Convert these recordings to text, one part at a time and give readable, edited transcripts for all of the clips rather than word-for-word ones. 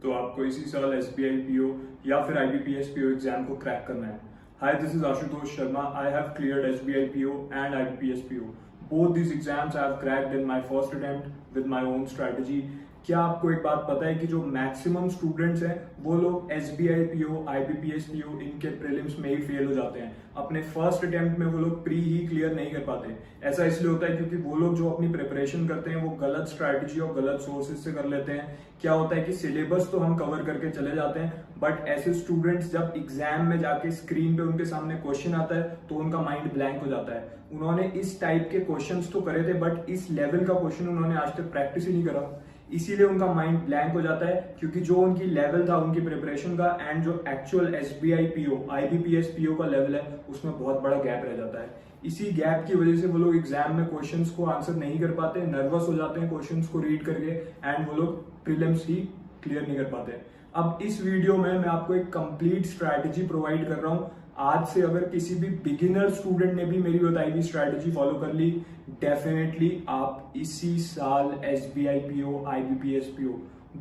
तो आपको इसी साल SBI PO या फिर IBPS PO एग्जाम को क्रैक करना है। Hi, this is Ashutosh Sharma. I have cleared SBI PO and IBPS PO। Both these exams I have cracked in my first attempt with my own strategy। क्या आपको एक बात पता है कि जो मैक्सिमम स्टूडेंट्स हैं वो लोग SBI PO, IBPS PO इनके प्रीलिम्स में ही फेल हो जाते हैं। अपने फर्स्ट अटेम्प्ट में वो लोग प्री ही क्लियर नहीं कर पाते। ऐसा इसलिए होता है क्योंकि वो लोग जो अपनी प्रिपरेशन करते हैं वो गलत स्ट्रैटेजी और गलत सोर्सेज से कर लेते हैं। क्या होता है कि सिलेबस तो हम कवर करके चले जाते हैं, बट ऐसे स्टूडेंट्स जब एग्जाम में जाके स्क्रीन पे उनके सामने क्वेश्चन आता है तो उनका माइंड ब्लैंक हो जाता है। उन्होंने इस टाइप के क्वेश्चंस तो करे थे बट इस लेवल का क्वेश्चन उन्होंने आज तक प्रैक्टिस ही नहीं करा, इसीलिए उनका माइंड ब्लैंक हो जाता है। क्योंकि जो उनकी लेवल था उनकी प्रिपरेशन का एंड जो actual SBI PO, IBPS PO का लेवल है उसमें बहुत बड़ा गैप रह जाता है। इसी गैप की वजह से वो लोग एग्जाम में क्वेश्चंस को आंसर नहीं कर पाते, नर्वस हो जाते हैं क्वेश्चंस को रीड करके एंड वो लोग प्रीलिम्स ही क्लियर नहीं कर पाते। अब इस वीडियो में मैं आपको एक कंप्लीट स्ट्रैटेजी प्रोवाइड कर रहा हूं। आज से अगर किसी भी बिगिनर स्टूडेंट ने भी मेरी बताई हुई स्ट्रैटेजी फॉलो कर ली, डेफिनेटली आप इसी साल SBI PO, IBPS PO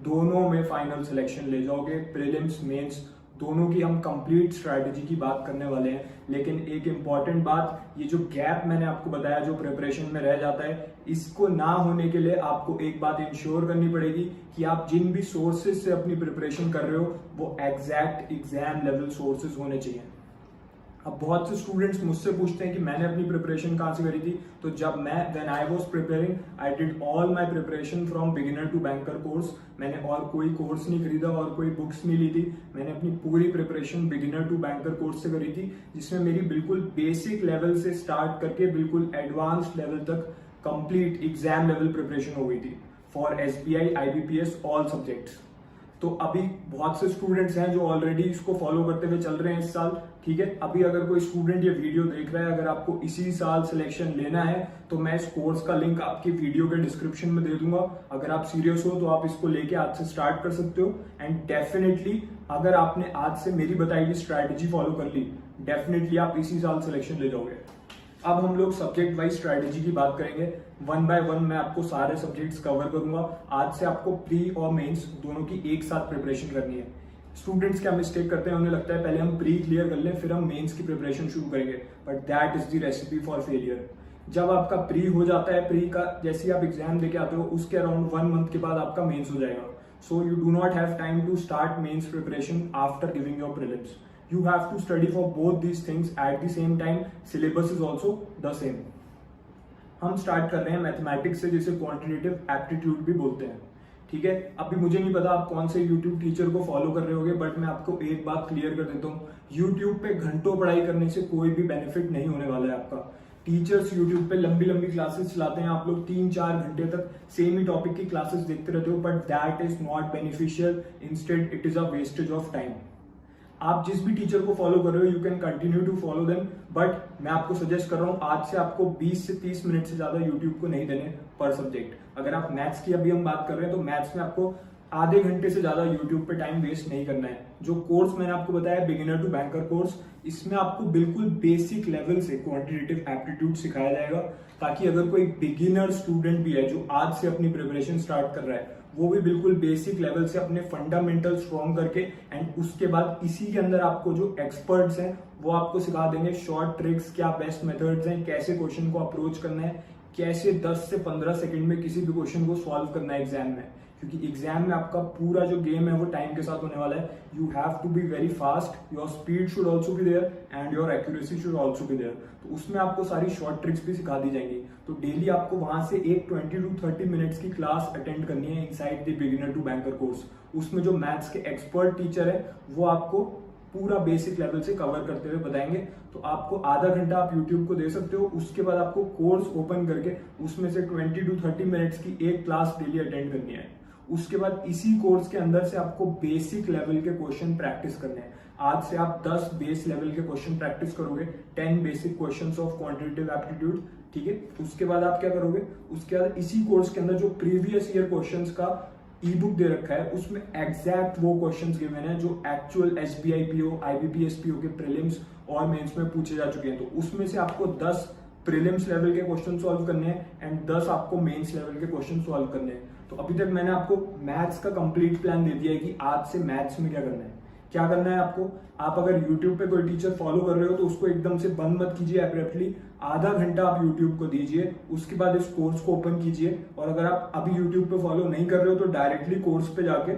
दोनों में फाइनल सिलेक्शन ले जाओगे। प्रीलिम्स, मेंस दोनों की हम कंप्लीट स्ट्रैटेजी की बात करने वाले हैं। लेकिन एक इंपॉर्टेंट बात, ये जो गैप मैंने आपको बताया जो प्रिपरेशन में रह जाता है, इसको ना होने के लिए आपको एक बात इंश्योर करनी पड़ेगी कि आप जिन भी सोर्सेज से अपनी प्रिपरेशन कर रहे हो वो एग्जैक्ट एग्जाम लेवल सोर्सेज होने चाहिए। अब बहुत से स्टूडेंट्स मुझसे पूछते हैं कि मैंने अपनी प्रिपरेशन कहाँ से करी थी। तो जब when I was preparing, I did all my preparation from beginner to banker course. मैंने और कोई कोर्स नहीं खरीदा और कोई बुक्स नहीं ली थी। मैंने अपनी पूरी preparation beginner to banker course से करी थी, जिसमें मेरी बिल्कुल बेसिक लेवल से स्टार्ट करके बिल्कुल एडवांस्ड लेवल तक कंप्लीट एग्जाम लेवल प्रिपरेशन हो गई थी for SBI, IBPS all subjects. तो अभी बहुत से स्टूडेंट्स हैं जो ऑलरेडी इसको फॉलो करते हुए चल रहे हैं इस साल। ठीक है, अभी अगर कोई स्टूडेंट ये वीडियो देख रहा है, अगर आपको इसी साल सिलेक्शन लेना है तो मैं इस कोर्स का लिंक आपकी वीडियो के डिस्क्रिप्शन में दे दूंगा। अगर आप सीरियस हो तो आप इसको लेके आज से स्टार्ट कर सकते हो। एंड डेफिनेटली अगर आपने आज से मेरी बताई हुई स्ट्रैटेजी फॉलो कर ली, डेफिनेटली आप इसी साल सिलेक्शन ले जाओगे। अब हम लोग सब्जेक्ट वाइज स्ट्रैटेजी की बात करेंगे। वन बाय वन मैं आपको सारे सब्जेक्ट्स कवर करूंगा। आज से आपको प्री और मेंस दोनों की एक साथ प्रिपरेशन करनी है। स्टूडेंट्स क्या मिस्टेक करते हैं, उन्हें लगता है पहले हम प्री क्लियर कर लें फिर हम मेंस की प्रिपरेशन शुरू करेंगे, but that is the recipe for failure. जब आपका प्री हो जाता है, प्री का जैसे ही आप एग्जाम देके आते हो उसके अराउंड 1 मंथ के बाद आपका मेंस हो जाएगा। So you do not have time to start mains preparation after giving your prelims. You have to study for both these things at the same time. Syllabus is also the same. हम start कर रहे हैं mathematics से, जिसे quantitative aptitude भी बोलते हैं। ठीक है, अभी मुझे नहीं पता आप कौन से YouTube टीचर को फॉलो कर रहे होगे, बट मैं आपको एक बात क्लियर कर देता हूँ, YouTube पे घंटों पढ़ाई करने से कोई भी बेनिफिट नहीं होने वाला है आपका। टीचर्स YouTube पे लंबी लंबी क्लासेस चलाते हैं, आप लोग 3-4 घंटे तक सेम ही टॉपिक की क्लासेस देखते रहते हो, but that is not beneficial. Instead it is a wastage of time. आप जिस भी टीचर को फॉलो कर रहे हो, you can continue to follow them, but मैं आपको सजेस्ट कर रहा हूं आज से आपको 20 से 30 मिनट से ज्यादा यूट्यूब को नहीं देने पर सब्जेक्ट। अगर आप मैथ्स की अभी हम बात कर रहे हैं तो मैथ्स में आपको आधे घंटे से ज्यादा यूट्यूब पे टाइम वेस्ट नहीं करना है। जो कोर्स मैंने आपको बताया बिगिनर टू बैंकर कोर्स, इसमें आपको बिल्कुल बेसिक लेवल से क्वांटिटेटिव एप्टीट्यूड सिखाया जाएगा, ताकि अगर कोई बिगिनर स्टूडेंट भी है जो आज से अपनी प्रिपरेशन स्टार्ट कर रहा है, वो भी बिल्कुल बेसिक लेवल से अपने फंडामेंटल स्ट्रॉन्ग करके एंड उसके बाद इसी के अंदर आपको जो एक्सपर्ट्स हैं वो आपको सिखा देंगे शॉर्ट ट्रिक्स, क्या बेस्ट मेथड्स हैं, कैसे क्वेश्चन को अप्रोच करना है, कैसे 10 से 15 सेकंड में किसी भी क्वेश्चन को सॉल्व करना है एग्जाम में। क्योंकि एग्जाम में आपका पूरा जो गेम है वो टाइम के साथ होने वाला है। You have to be very fast, your speed should also be there and your accuracy should also be there. तो उसमें आपको सारी शॉर्ट ट्रिक्स भी सिखा दी जाएंगी। तो डेली आपको वहां से एक 20 to 30 मिनट्स की क्लास अटेंड करनी है inside the beginner to banker course. उसमें जो मैथ्स के एक्सपर्ट टीचर है वो आपको पूरा बेसिक लेवल से कवर करते हुए बताएंगे। तो आपको आधा घंटा आप YouTube को दे सकते हो, उसके बाद आपको कोर्स ओपन करके उसमें से 20 to 30 मिनट्स की एक क्लास डेली अटेंड करनी है। उसके बाद इसी कोर्स के अंदर से आपको बेसिक लेवल के क्वेश्चन प्रैक्टिस करने हैं। आज से आप 10 बेस लेवल के क्वेश्चन प्रैक्टिस करोगे, 10 basic questions of quantitative aptitude. ठीक है, उसके बाद आप क्या करोगे, उसके बाद इसी कोर्स के अंदर जो प्रीवियस ईयर क्वेश्चंस का ई बुक दे रखा है उसमें एग्जैक्ट वो क्वेश्चंस गिवन है जो actual SBI PO, IBPS PO के प्रीलिम्स और मेंस में पूछे जा चुके हैं। तो उसमें से आपको 10 प्रीलिम्स लेवल के क्वेश्चन सॉल्व करने हैं एंड 10 आपको मेंस लेवल के क्वेश्चन सॉल्व करने हैं। तो अभी तक मैंने आपको मैथ्स का कंप्लीट प्लान दे दिया है कि आज से मैथ्स में क्या करना है। क्या करना है आपको, आप अगर YouTube पे कोई टीचर फॉलो कर रहे हो तो उसको एकदम से बंद मत कीजिए एब्रप्टली, आधा घंटा आप YouTube को दीजिए, उसके बाद इस कोर्स को ओपन कीजिए। और अगर आप अभी YouTube पे फॉलो नहीं कर रहे हो तो डायरेक्टली कोर्स पे जाके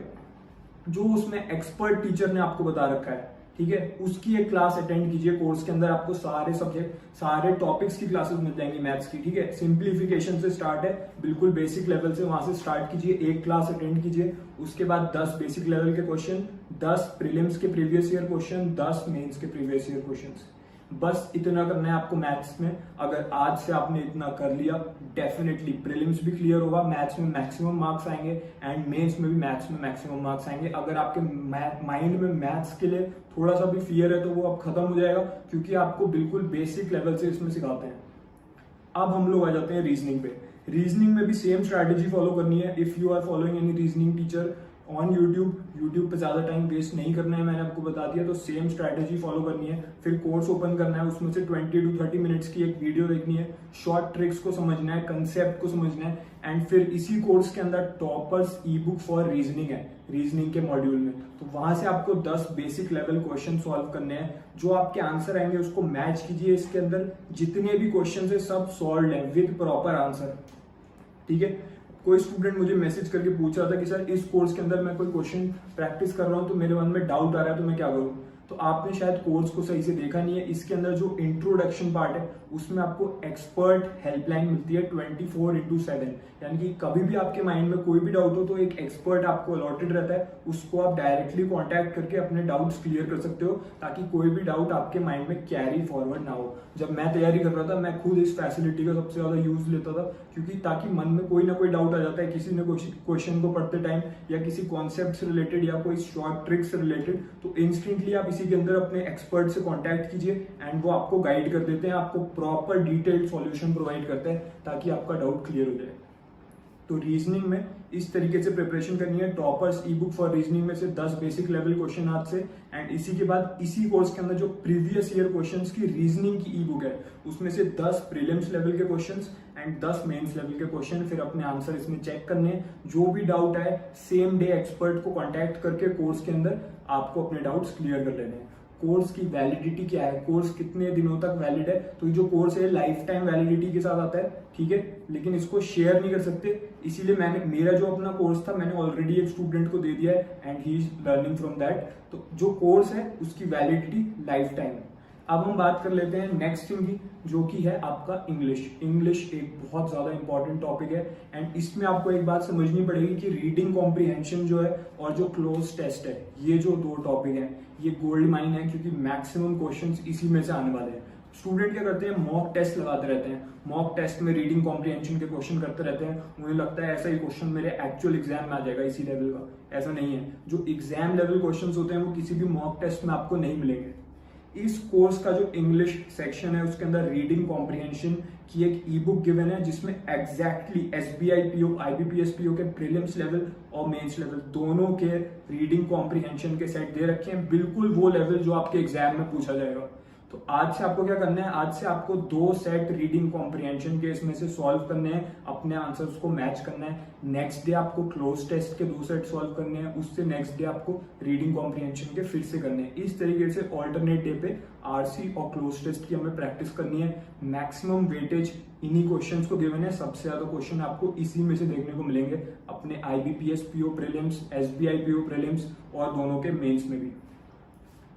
जो उसमें एक्सपर्ट टीचर ने आपको बता रखा है, ठीक है, उसकी एक क्लास अटेंड कीजिए। कोर्स के अंदर आपको सारे सब्जेक्ट, सारे टॉपिक्स की क्लासेस मिल जाएंगी मैथ्स की, ठीक है। सिंप्लीफिकेशन से स्टार्ट है, बिल्कुल बेसिक लेवल से वहां से स्टार्ट कीजिए, एक क्लास अटेंड कीजिए। उसके बाद 10 बेसिक लेवल के क्वेश्चन, 10 प्रीलिम्स के प्रीवियस ईयर क्वेश्चन, 10 मेंस के प्रीवियस ईयर क्वेश्चन। बस इतना करना है आपको मैथ्स में। अगर आज से आपने इतना कर लिया, डेफिनेटली प्रीलिम्स भी क्लियर होगा, मैथ्स में मैक्सिमम मार्क्स आएंगे एंड मेंस में भी मैथ्स में मैक्सिमम मार्क्स आएंगे। अगर आपके माइंड में मैथ्स के लिए थोड़ा सा भी फियर है तो वो अब खत्म हो जाएगा, क्योंकि आपको बिल्कुल बेसिक लेवल से इसमें सिखाते हैं। अब हम लोग आ जाते हैं रीजनिंग पे। रीजनिंग में भी सेम स्ट्रैटेजी फॉलो करनी है। If you are following any reasoning teacher on YouTube पे ज्यादा टाइम वेस्ट नहीं करना है, मैंने आपको बता दिया। तो सेम स्ट्रैटेजी फॉलो करनी है, फिर कोर्स ओपन करना है, उसमें से 20 to 30 मिनट्स की एक वीडियो देखनी है, शॉर्ट ट्रिक्स को समझना है, कंसेप्ट को समझना है एंड फिर इसी कोर्स के अंदर toppers E book for reasoning है, रीजनिंग के मॉड्यूल में। तो वहां से आपको 10 बेसिक लेवल क्वेश्चन सॉल्व करने हैं। जो आपके आंसर आएंगे उसको मैच कीजिए, इसके अंदर जितने भी क्वेश्चन है सब सॉल्व है विद प्रॉपर आंसर, ठीक है। कोई स्टूडेंट मुझे मैसेज करके पूछ रहा था कि सर इस कोर्स के अंदर मैं कोई क्वेश्चन प्रैक्टिस कर रहा हूं तो मेरे मन में डाउट आ रहा है तो मैं क्या करूं। तो आपने शायद कोर्स को सही से देखा नहीं है। इसके अंदर जो इंट्रोडक्शन पार्ट है उसमें आपको एक्सपर्ट हेल्पलाइन मिलती है 24/7, यानी कि कभी भी आपके माइंड में कोई भी डाउट हो तो एक एक्सपर्ट आपको अलॉटेड रहता है, उसको आप डायरेक्टली कांटेक्ट करके अपने डाउट्स क्लियर कर सकते हो, ताकि कोई भी डाउट आपके माइंड में कैरी फॉरवर्ड ना हो। जब मैं तैयारी कर रहा था मैं खुद इस फैसिलिटी का सबसे ज्यादा यूज लेता था, क्योंकि ताकि मन में कोई ना कोई डाउट आ जाता है किसी ने क्वेश्चन को पढ़ते टाइम या किसी कॉन्सेप्ट से रिलेटेड या कोई शॉर्ट ट्रिक से रिलेटेड, तो इंस्टेंटली आप इसी के अंदर अपने एक्सपर्ट से कांटेक्ट कीजिए एंड वो आपको गाइड कर देते हैं, आपको प्रॉपर डिटेल्ड सॉल्यूशन प्रोवाइड करते हैं ताकि आपका डाउट क्लियर हो जाए। तो रीजनिंग में इस तरीके से प्रिपरेशन करनी है। Toppers E book for reasoning में से 10 बेसिक लेवल क्वेश्चन आज से, एंड इसी के बाद इसी कोर्स के अंदर जो प्रीवियस ईयर क्वेश्चंस की रीजनिंग की ई बुक है उसमें से 10 प्रीलिम्स लेवल के क्वेश्चंस एंड 10 मेंस लेवल के क्वेश्चन, फिर अपने आंसर इसमें चेक करने हैं। जो भी डाउट आए सेम डे एक्सपर्ट को कॉन्टैक्ट करके कोर्स के अंदर आपको अपने डाउट्स क्लियर कर लेने हैं। कोर्स की वैलिडिटी क्या है, कोर्स कितने दिनों तक वैलिड है, तो ये जो कोर्स है लाइफ टाइम वैलिडिटी के साथ आता है, ठीक है, लेकिन इसको शेयर नहीं कर सकते। इसीलिए मैंने मेरा जो अपना कोर्स था मैंने ऑलरेडी एक स्टूडेंट को दे दिया है and he is learning from that. तो जो कोर्स है उसकी वैलिडिटी लाइफ टाइम है। अब हम बात कर लेते हैं नेक्स्ट थिंग की, जो कि है आपका इंग्लिश। इंग्लिश एक बहुत ज्यादा इंपॉर्टेंट टॉपिक है एंड इसमें आपको एक बात समझनी पड़ेगी कि रीडिंग कॉम्प्रिहेंशन जो है और जो क्लोज टेस्ट है, ये जो दो टॉपिक है ये गोल्ड माइन है, क्योंकि मैक्सिमम क्वेश्चंस इसी में से आने वाले हैं। स्टूडेंट क्या करते हैं, मॉक टेस्ट लगाते रहते हैं, मॉक टेस्ट में रीडिंग कॉम्प्रिहेंशन के क्वेश्चन करते रहते हैं, उन्हें लगता है ऐसा ही क्वेश्चन मेरे एक्चुअल एग्जाम में आ जाएगा इसी लेवल का। ऐसा नहीं है, जो एग्जाम लेवल क्वेश्चंस होते हैं वो किसी भी मॉक टेस्ट में आपको नहीं मिलेंगे। इस कोर्स का जो इंग्लिश सेक्शन है उसके अंदर रीडिंग कॉम्प्रिहेंशन की एक ई बुक गिवन है, जिसमें exactly SBI PO IBPS PO के प्रीलिम्स लेवल और मेंस लेवल दोनों के रीडिंग कॉम्प्रिहेंशन के सेट दे रखे हैं, बिल्कुल वो लेवल जो आपके एग्जाम में पूछा जाएगा। तो आज से आपको क्या करना है, आज से आपको 2 सेट रीडिंग कॉम्प्रिहेंशन के इसमें से सॉल्व करने हैं, अपने आंसर्स को मैच करना है। नेक्स्ट डे आपको क्लोज टेस्ट के 2 सेट सॉल्व करने हैं, उससे नेक्स्ट डे आपको रीडिंग कॉम्प्रिहेंशन के फिर से करने हैं। इस तरीके से ऑल्टरनेट डे पे RC और क्लोज टेस्ट की हमें प्रैक्टिस करनी है। मैक्सिमम वेटेज इन्हीं क्वेश्चंस को गिवन है, सबसे ज्यादा क्वेश्चन आपको इसी में से देखने को मिलेंगे अपने IBPS PO prelims, SBI PO prelims और दोनों के मेंस में भी।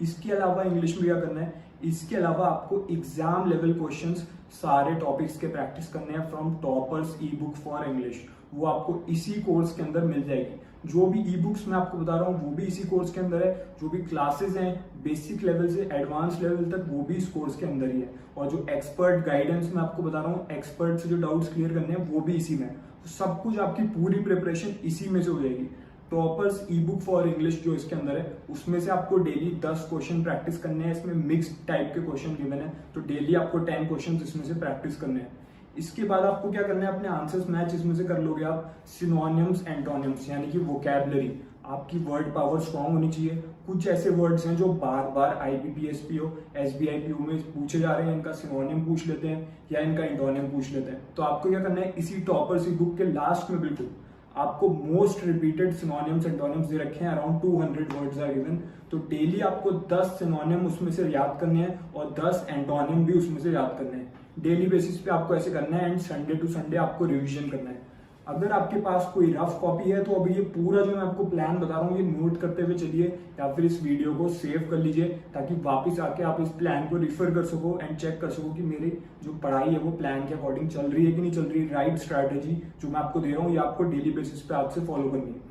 इसके अलावा इंग्लिश में क्या करना है, इसके अलावा आपको एग्जाम लेवल क्वेश्चंस सारे टॉपिक्स के प्रैक्टिस करने हैं from toppers E book for English. वो आपको इसी कोर्स के अंदर मिल जाएगी। जो भी ई बुक्स मैं आपको बता रहा हूँ वो भी इसी कोर्स के अंदर है, जो भी क्लासेस हैं बेसिक लेवल से एडवांस लेवल तक वो भी इस कोर्स के अंदर ही है, और जो एक्सपर्ट गाइडेंस मैं आपको बता रहा हूँ, एक्सपर्ट से जो डाउट्स क्लियर करने हैं वो भी इसी में है। तो सब कुछ आपकी पूरी प्रिपरेशन इसी में से हो जाएगी। Toppers E book for English जो इसके अंदर है उसमें से आपको डेली 10 क्वेश्चन प्रैक्टिस करने हैं। इसमें मिक्स टाइप के क्वेश्चन गिवन है, तो डेली आपको 10 क्वेश्चन इसमें से प्रैक्टिस करने हैं। इसके बाद आपको क्या करना है, अपने आंसर्स मैच इसमें से कर लोगे आप। सिनोनिम्स एंटोनिम्स यानी कि वोकैबुलरी, आपकी वर्ड पावर स्ट्रांग होनी चाहिए। कुछ ऐसे वर्ड्स हैं जो बार बार IBPS PO SBI PO में पूछे जा रहे हैं, इनका सिनोनिम पूछ लेते हैं या इनका एंटोनिम पूछ लेते हैं। तो आपको क्या करना है, इसी टॉपर्स ई बुक के लास्ट में बिल्कुल आपको मोस्ट रिपीटेड सिनोनिम्स एंटोनिम्स दे रखे हैं, अराउंड 200 वर्ड्स आर गिवन। तो डेली आपको 10 सिनोनिम उसमें से याद करने हैं और 10 एंटोनिम भी उसमें से याद करने हैं। डेली बेसिस पे आपको ऐसे करना है एंड संडे टू संडे आपको रिवीजन करना है। अगर आपके पास कोई रफ कॉपी है तो अभी ये पूरा जो मैं आपको प्लान बता रहा हूँ ये नोट करते हुए चलिए, या फिर इस वीडियो को सेव कर लीजिए ताकि वापस आके आप इस प्लान को रिफर कर सको एंड चेक कर सको कि मेरी जो पढ़ाई है वो प्लान के अकॉर्डिंग चल रही है कि नहीं चल रही। राइट स्ट्रैटेजी जो मैं आपको दे रहा हूँ ये आपको डेली बेसिस पे आपसे फॉलो करनी है।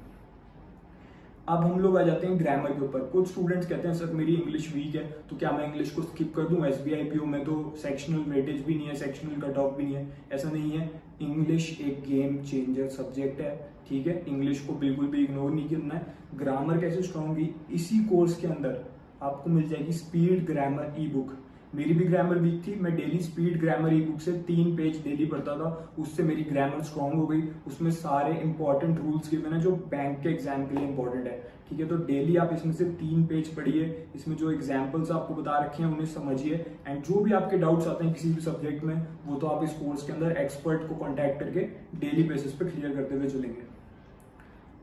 अब हम लोग आ जाते हैं ग्रामर के ऊपर। कुछ स्टूडेंट्स कहते हैं सर मेरी इंग्लिश वीक है तो क्या मैं इंग्लिश को स्किप कर दूं, एसबीआई पीओ में तो सेक्शनल वेटेज भी नहीं है, सेक्शनल कट ऑफ भी नहीं है। ऐसा नहीं है, इंग्लिश एक गेम चेंजर सब्जेक्ट है, ठीक है। इंग्लिश को बिल्कुल भी इग्नोर नहीं करना है। ग्रामर कैसे स्ट्रॉन्ग होगी, इसी कोर्स के अंदर आपको मिल जाएगी स्पीड ग्रामर ई बुक। मेरी भी ग्रामर वीक थी, मैं डेली स्पीड ग्रामर ई बुक से 3 पेज डेली पढ़ता था, उससे मेरी ग्रामर स्ट्रांग हो गई। उसमें सारे इंपॉर्टेंट रूल्स गिवन है जो बैंक के एग्जाम के लिए इंपॉर्टेंट है, ठीक है। तो डेली आप इसमें से 3 पेज पढ़िए, इसमें जो एग्जाम्पल्स आपको बता रखे हैं उन्हें समझिए एंड जो भी आपके डाउट्स आते हैं किसी भी सब्जेक्ट में वो तो आप इस कोर्स के अंदर एक्सपर्ट को कॉन्टैक्ट करके डेली बेसिस पे क्लियर करते हुए चलेंगे।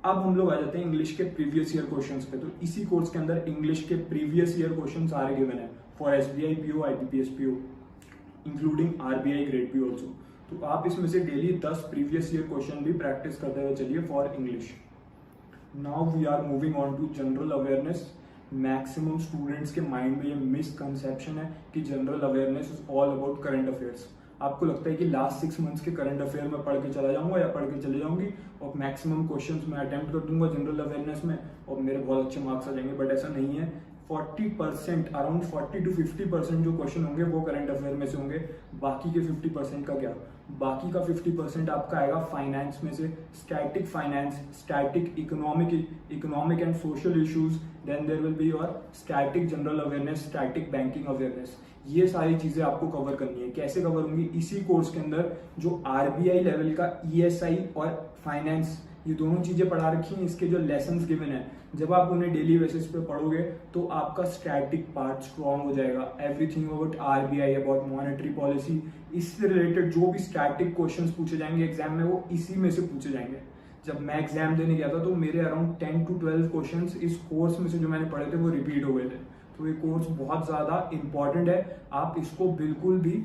अब हम लोग आ जाते हैं इंग्लिश के प्रीवियस ईयर क्वेश्चंस पे। तो इसी कोर्स के अंदर इंग्लिश के प्रीवियस ईयर क्वेश्चन सारे गिवन है for SBI PO, IBPS PO, including RBI grade B also. तो आप इसमें से डेली 10 प्रीवियस ईयर क्वेश्चन भी प्रैक्टिस करते हुए चलिए for English. Now we are moving on to general awareness. Maximum students के माइंड में ये मिसकंसेप्शन है कि general awareness is all about current affairs. आपको लगता है कि लास्ट 6 मंथ्स के करंट अफेयर में पढ़ के चला जाऊंगा या पढ़ के चले जाऊंगी और मैक्सिमम क्वेश्चंस मैं अटेम्प्ट कर दूंगा जनरल अवेयरनेस में और मेरे बहुत अच्छे मार्क्स आ जाएंगे, बट ऐसा नहीं है। 40%, अराउंड 40 to 50% जो क्वेश्चन होंगे वो करंट अफेयर में से होंगे। बाकी के 50% का क्या, बाकी का 50% आपका आएगा फाइनेंस में से, static finance, static economic and social issues, then there will be your static general awareness, static banking awareness. ये सारी चीजें आपको कवर करनी है। कैसे कवर होंगी, इसी कोर्स के अंदर जो आरबीआई लेवल का ईएसआई और फाइनेंस ये दोनों चीजें पढ़ा रखी हैं, इसके जो लेसन्स गिवन है जब आप उन्हें डेली बेसिस पे पढ़ोगे तो आपका स्टैटिक पार्ट स्ट्रॉन्ग हो जाएगा। Everything about RBI, about monetary policy, इससे रिलेटेड जो भी स्टैटिक क्वेश्चंस पूछे जाएंगे एग्जाम में वो इसी में से पूछे जाएंगे। जब मैं एग्जाम देने गया था तो मेरे अराउंड 10 to 12 क्वेश्चंस इस कोर्स में से जो मैंने पढ़े थे वो रिपीट हो गए थे। तो ये कोर्स बहुत ज्यादा इंपॉर्टेंट है, आप इसको बिल्कुल भी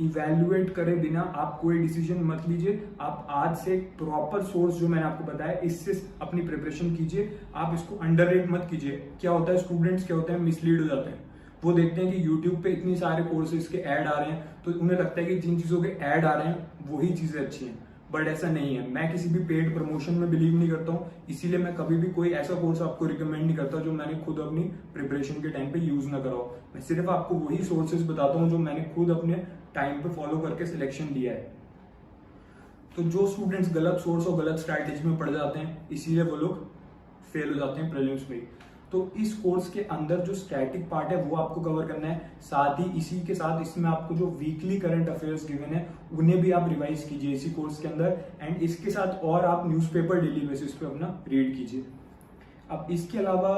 इवेल्युएट करे बिना आप कोई डिसीजन मत लीजिए। आप आज से प्रॉपर सोर्स जो मैंने आपको बताया इससे अपनी प्रिपरेशन कीजिए, आप इसको अंडररेट मत कीजिए। क्या होता है, स्टूडेंट्स क्या होते हैं, मिसलीड हो जाते हैं। वो देखते हैं कि यूट्यूब पे इतनी सारे कोर्सेज के ऐड आ रहे हैं तो उन्हें लगता है कि जिन चीजों के ऐड आ रहे हैं वही चीजें अच्छी हैं, बट ऐसा नहीं है। मैं किसी भी पेड प्रमोशन में बिलीव नहीं करता हूँ, इसीलिए मैं कभी भी कोई ऐसा कोर्स आपको रिकमेंड नहीं करता जो मैंने खुद अपनी प्रिपरेशन के टाइम पे यूज ना कराओ। मैं सिर्फ आपको वही सोर्सेज बताता हूँ जो मैंने खुद अपने टाइम पे फॉलो करके सिलेक्शन लिया है। तो जो स्टूडेंट्स गलत सोर्स और गलत स्ट्रैटेजी में पड़ जाते हैं इसीलिए वो लोग फेल हो जाते हैं प्रीलिम्स में। तो इस कोर्स के अंदर जो स्टैटिक पार्ट है वो आपको कवर करना है, साथ ही इसी के साथ इसमें आपको जो वीकली करंट अफेयर्स गिवन है उन्हें भी आप रिवाइज कीजिए इसी कोर्स के अंदर, एंड इसके साथ और आप न्यूज़पेपर डेली बेसिस पे अपना रीड कीजिए। अब इसके अलावा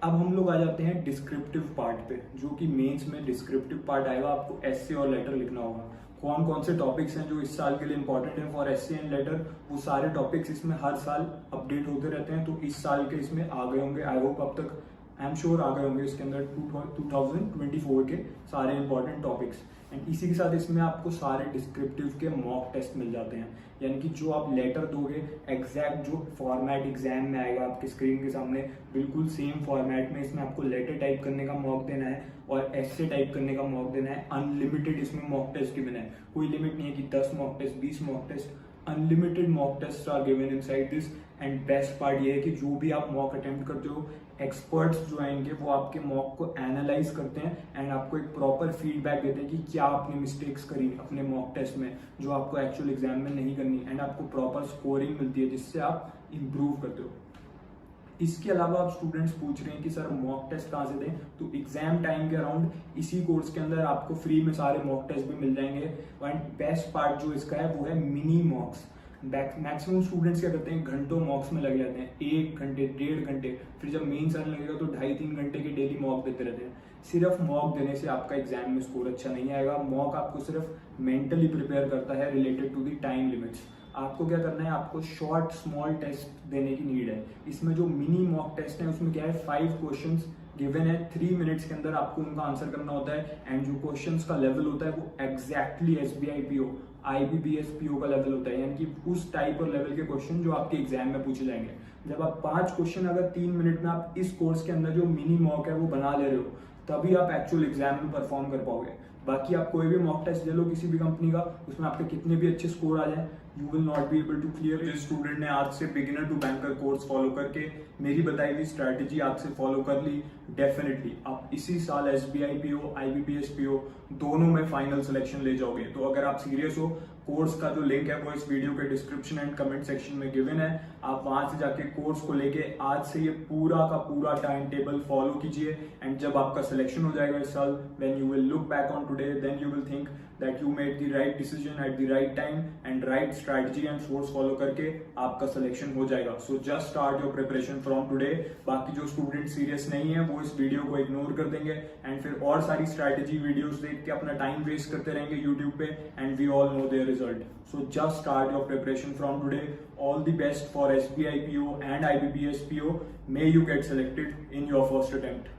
अब हम लोग आ जाते हैं डिस्क्रिप्टिव पार्ट पे, जो कि मेंस में डिस्क्रिप्टिव पार्ट आएगा। आपको एस्से और लेटर लिखना होगा। कौन कौन से टॉपिक्स हैं जो इस साल के लिए इंपॉर्टेंट है फॉर एस्से एंड लेटर, वो सारे टॉपिक्स इसमें हर साल अपडेट होते रहते हैं। तो इस साल के इसमें आ गए होंगे, आई होप अब तक आई एम श्योर आ गए होंगे इसके अंदर 2024 के सारे इंपॉर्टेंट टॉपिक्स। एंड इसी के साथ इसमें आपको सारे डिस्क्रिप्टिव के मॉक टेस्ट मिल जाते हैं, यानी कि जो आप लेटर दोगे एग्जैक्ट जो फॉर्मेट एग्जाम में आएगा आपके स्क्रीन के सामने बिल्कुल सेम फॉर्मेट में इसमें आपको लेटर टाइप करने का मॉक देना है और एस्से टाइप करने का मॉक देना है। अनलिमिटेड इसमें मॉक टेस्ट गिवन है, कोई लिमिट नहीं है कि 10 mock test 20 mock test, unlimited mock test are given inside this. And best part ये है कि जो भी आप मॉक अटेम्प्ट करते हो एक्सपर्ट्स जो आएंगे वो आपके मॉक को एनालाइज करते हैं एंड आपको एक प्रॉपर फीडबैक देते हैं कि क्या आपने मिस्टेक्स करी अपने मॉक टेस्ट में जो आपको एक्चुअल एग्जाम में नहीं करनी, एंड आपको प्रॉपर स्कोरिंग मिलती है जिससे आप इम्प्रूव करते हो। इसके अलावा आप स्टूडेंट्स पूछ रहे हैं कि सर मॉक टेस्ट कहाँ से दें, तो एग्जाम टाइम के अराउंड इसी कोर्स के अंदर आपको फ्री में सारे मॉक टेस्ट भी मिल जाएंगे। एंड बेस्ट पार्ट जो इसका है वो है मिनी मॉक्स। मैक्सिमम स्टूडेंट्स क्या करते हैं, घंटों मॉक्स में लग जाते हैं, 1 घंटे 1.5 घंटे, फिर जब मेंस आने लगेगा तो 2.5-3 घंटे के डेली मॉक देते रहते हैं। सिर्फ मॉक देने से आपका एग्जाम में स्कोर अच्छा नहीं आएगा। मॉक आपको सिर्फ मेंटली प्रिपेयर करता है related to the time limits. आपको क्या करना है, आपको शॉर्ट स्मॉल टेस्ट देने की नीड है। इसमें जो मिनी मॉक टेस्ट है उसमें क्या है, 5 क्वेश्चंस गिवन है, 3 मिनट्स के अंदर आपको उनका आंसर करना होता है। एंड जो क्वेश्चंस का लेवल होता है वो exactly SBI PO IBPS PO का लेवल होता है, यानी कि उस टाइप और लेवल के क्वेश्चन जो आपके एग्जाम में पूछे जाएंगे। जब आप 5 क्वेश्चन अगर 3 मिनट में आप इस कोर्स के अंदर जो मिनी मॉक है वो बना ले रहे हो, तभी आप एक्चुअल एग्जाम में परफॉर्म कर पाओगे। बाकी आप कोई भी मॉक टेस्ट दे लो किसी भी कंपनी का, उसमें आपके कितने भी अच्छे स्कोर आ जाए, you will not be able to clear. जिस स्टूडेंट ने आज से beginner to banker course follow करके मेरी बताई हुई स्ट्रैटेजी आज से फॉलो कर ली, डेफिनेटली आप इसी साल SBI PO IBPS PO दोनों में फाइनल सिलेक्शन ले जाओगे। तो अगर आप सीरियस हो, कोर्स का जो लिंक है वो इस वीडियो के डिस्क्रिप्शन एंड कमेंट सेक्शन में गिवन है। आप वहां से जाके कोर्स को लेके आज से ये पूरा का पूरा टाइम टेबल फॉलो कीजिए। एंड जब आपका सिलेक्शन हो जाएगा इस साल, when you will look back on today, then you will think that you made the right decision at the right time and right strategy and source follow करके आपका selection हो जाएगा। So just start your preparation from today. बाकी जो student serious नहीं है वो इस वीडियो को इग्नोर कर देंगे एंड फिर और सारी स्ट्रैटेजी वीडियोस देख के अपना टाइम वेस्ट करते रहेंगे यूट्यूब पे, and we all know their result. So just start your preparation from today. All the best for SBI PO and IBPS PO. May you get selected in your first attempt.